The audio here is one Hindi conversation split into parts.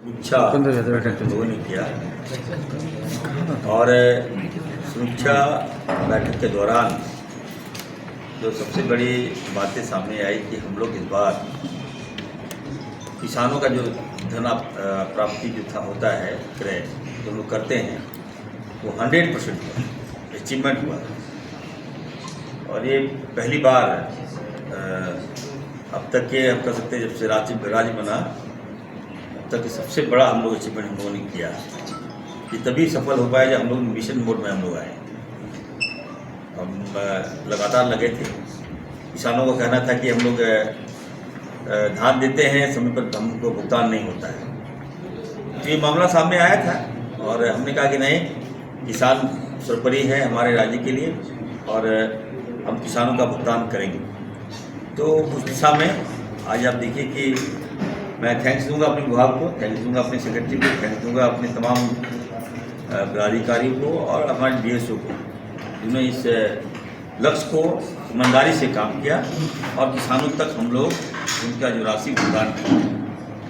इच्छा लोगों ने किया। और समीक्षा बैठक के दौरान जो सबसे बड़ी बातें सामने आई कि हम लोग इस बार किसानों का जो धन प्राप्ति जो था होता है क्रय जो लोग करते हैं वो 100% हुआ, अचीवमेंट हुआ। और ये पहली बार अब तक के हम कह सकते हैं जब से राज्य बना अब तक के सबसे बड़ा हम लोग अचीवमेंट हम लोगों ने किया। ये तभी सफल हो पाया जब हम लोग मिशन मोड में हम लोग आए। हम लगातार लगे थे। किसानों को कहना था कि हम लोग धान देते हैं समय पर हमको भुगतान नहीं होता है। तो ये मामला सामने आया था और हमने कहा कि नहीं, किसान सर्वोपरि है हमारे राज्य के लिए और हम किसानों का भुगतान करेंगे। तो उस दिशा में आज आप देखिए कि मैं थैंक्स दूंगा अपने विभाग को, थैंक्स दूंगा अपने सेक्रेटरी को, थैंक्स दूंगा अपने तमाम पदाधिकारियों को और हमारे DSO को, जिन्होंने इस लक्ष्य को ईमानदारी से काम किया और किसानों तक हम लोग उनका जो राशि भुगतान किया।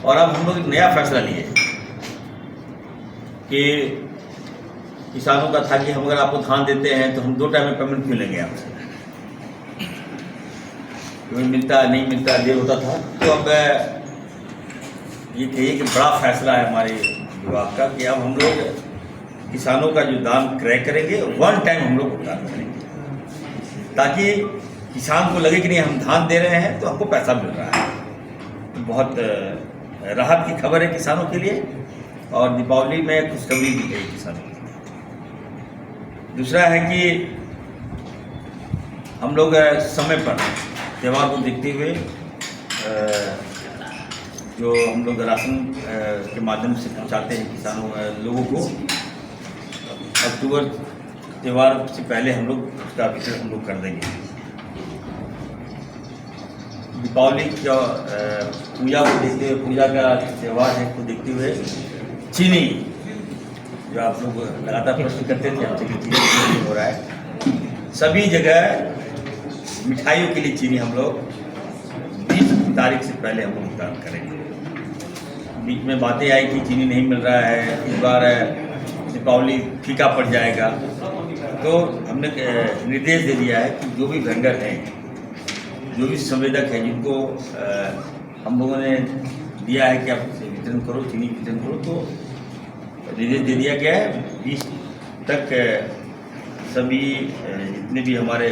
और अब हम लोग एक नया फैसला लिए कि किसानों का था कि हम अगर आपको धान देते हैं तो हम 2 टाइम में पेमेंट क्यों लेंगे आपसे, मिलता नहीं मिलता देर होता था। तो अब ये कहिए कि बड़ा फैसला है हमारे विभाग का कि अब हम लोग किसानों का जो दाम क्रय करेंगे 1 टाइम हम लोग भुगतान करेंगे, ताकि किसान को लगे कि नहीं हम धान दे रहे हैं तो हमको पैसा मिल रहा है। तो बहुत राहत की खबर है किसानों के लिए और दीपावली में खुशखबरी भी है किसानों के लिए। दूसरा है कि हम लोग समय पर त्यौहार को देखते हुए जो हम लोग राशन के माध्यम से पहुंचाते हैं किसानों लोगों को, अक्टूबर त्यौहार से पहले हम लोग उसका वितरण हम लोग कर देंगे। दीपावली का पूजा को देखते हुए, पूजा का त्यौहार है को देखते हुए चीनी जो आप लोग लगातार प्रश्न करते थे हमसे कि चीनी हो रहा है, सभी जगह मिठाइयों के लिए चीनी हम लोग 20 तारीख से पहले हम लोग भुगतान करेंगे। बीच में बातें आई कि चीनी नहीं मिल रहा है, इस बार दीपावली फीका पड़ जाएगा। तो हमने निर्देश दे दिया है कि जो भी वेंडर हैं, जो भी संवेदक हैं, जिनको हम लोगों ने दिया है कि आप वितरण करो, चीनी वितरण करो, तो निर्देश दे दिया गया है 20 तक सभी जितने भी हमारे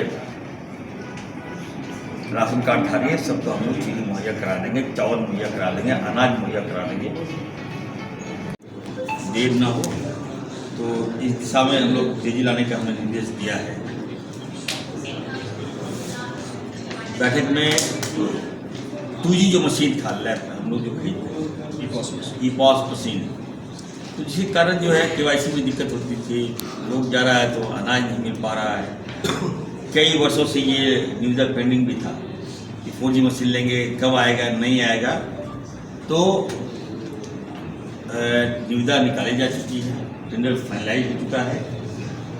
राशन कार्ड धारी है सबको हम लोग चीनी मुहैया करा देंगे, चावल मुहैया करा देंगे, अनाज मुहैया करा देंगे। देर ना हो तो इस दिशा में हम लोग तेजी लाने का हमने निर्देश दिया है। बैठक में 2G जो मशीन था लैब में हम लोग जो खरीदते ई-पॉस मशीन, तो जिसके कारण जो है KYC में दिक्कत होती थी, लोग जा रहा है तो अनाज नहीं मिल पा रहा है। कई वर्षों से ये निविदा पेंडिंग भी था कि 4G मशीन लेंगे, कब आएगा नहीं आएगा। तो निविदा निकाली जा चुकी है, टेंडर फाइनलाइज हो चुका है।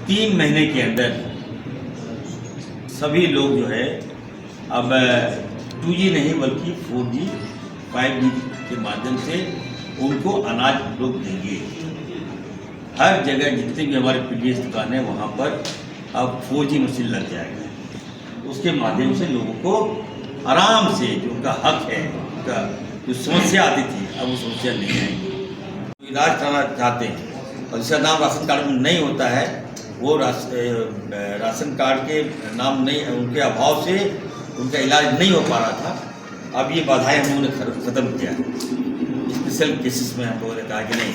3 महीने के अंदर सभी लोग जो है अब 2G नहीं बल्कि 4G 5G के माध्यम से उनको अनाज लोग देंगे। हर जगह जितने भी हमारे PDS दुकान है वहाँ पर अब 4G मशीन लग जाएगा। उसके माध्यम से लोगों को आराम से जो उनका हक है, उनका जो समस्या आती थी अब वो समस्या नहीं आएगी। इलाज कराना चाहते हैं और जिसका नाम राशन कार्ड में नहीं होता है वो राशन कार्ड के नाम नहीं, उनके अभाव से उनका इलाज नहीं हो पा रहा था। अब ये बाधाएं हम लोगों ने ख़त्म किया है। स्पेशल केसेस में हम लोगों ने कहा कि नहीं,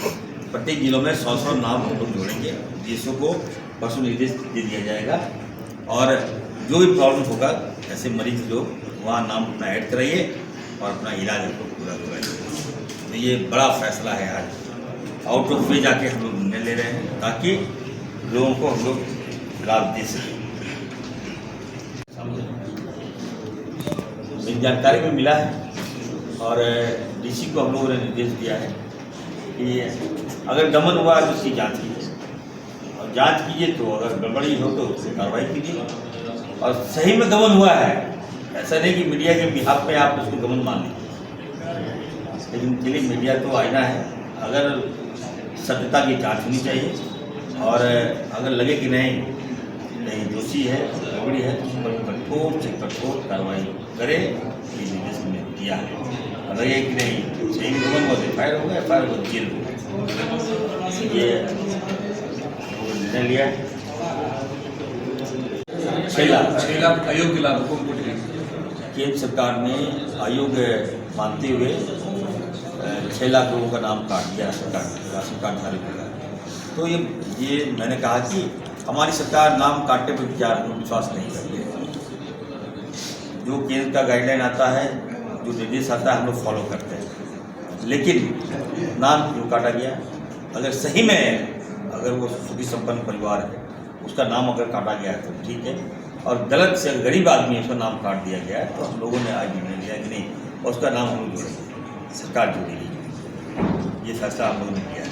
प्रत्येक जिलों में 100 नाम हम लोग जोड़ेंगे, DSO को परसों निर्देश दे दिया जाएगा और जो भी प्रॉब्लम होगा ऐसे मरीज लोग वहाँ नाम अपना ऐड कराइए और अपना इलाज हमको पूरा कराइए। तो ये बड़ा फैसला है, आज आउट ऑफ वे जाके हम लोग निर्णय ले रहे हैं ताकि लोगों को हम लोग लाभ दे सकें। मेरी जानकारी में मिला है और DC को हम लोगों ने निर्देश दिया है कि अगर गमन हुआ है तो उसकी जाँच कीजिए और जांच कीजिए, तो अगर गड़बड़ी हो तो उससे कार्रवाई कीजिए। और सही में गमन हुआ है, ऐसा नहीं कि मीडिया के बिहाफ पे आप उसको गमन मान लीजिए, लेकिन चलिए मीडिया तो आईना है, अगर सत्यता की जांच होनी चाहिए, और अगर लगे कि नहीं कहीं दोषी है, गड़बड़ी है, तो उस पर कठोर से कठोर कार्रवाई करे, ये निर्देश हमने दिया है। और लगे कि नहीं सही में बहुत एफआईआर हो गया, एफआईआर हो जेल हो गया, ये निर्णय लिया है। 6 लाख अयोग्य लाभुकों को केंद्र सरकार ने अयोग्य मानते हुए 6 लाख लोगों का नाम काट दिया सरकार राशन कार्ड धारकों का। तो ये मैंने कहा कि हमारी सरकार नाम काटने पर विश्वास नहीं करती है। जो केंद्र का गाइडलाइन आता है, जो निर्देश आता है, हम लोग फॉलो करते हैं। लेकिन नाम क्यों काटा गया? अगर सही में अगर वो सुखी संपन्न परिवार है, उसका नाम अगर काटा गया है तो ठीक है, और गलत से गरीब आदमी है उसका नाम काट दिया गया है, तो हम लोगों ने आज निर्णय लिया कि नहीं, उसका नाम हम लोग जोड़ेंगे, सरकार जोड़ेगी। ये फैसला हम लोगों ने किया है।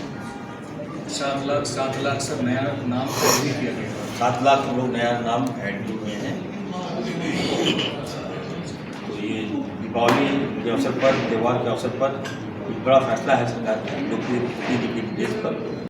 7 लाख से नया नाम ऐड भी किया गया। 7 लाख हम लोग नया नाम ऐड भी किए हैं। तो ये दीपावली के अवसर पर, त्यौहार के अवसर पर एक बड़ा फैसला है सरकार का, लोकप्रिय निर्देश पर।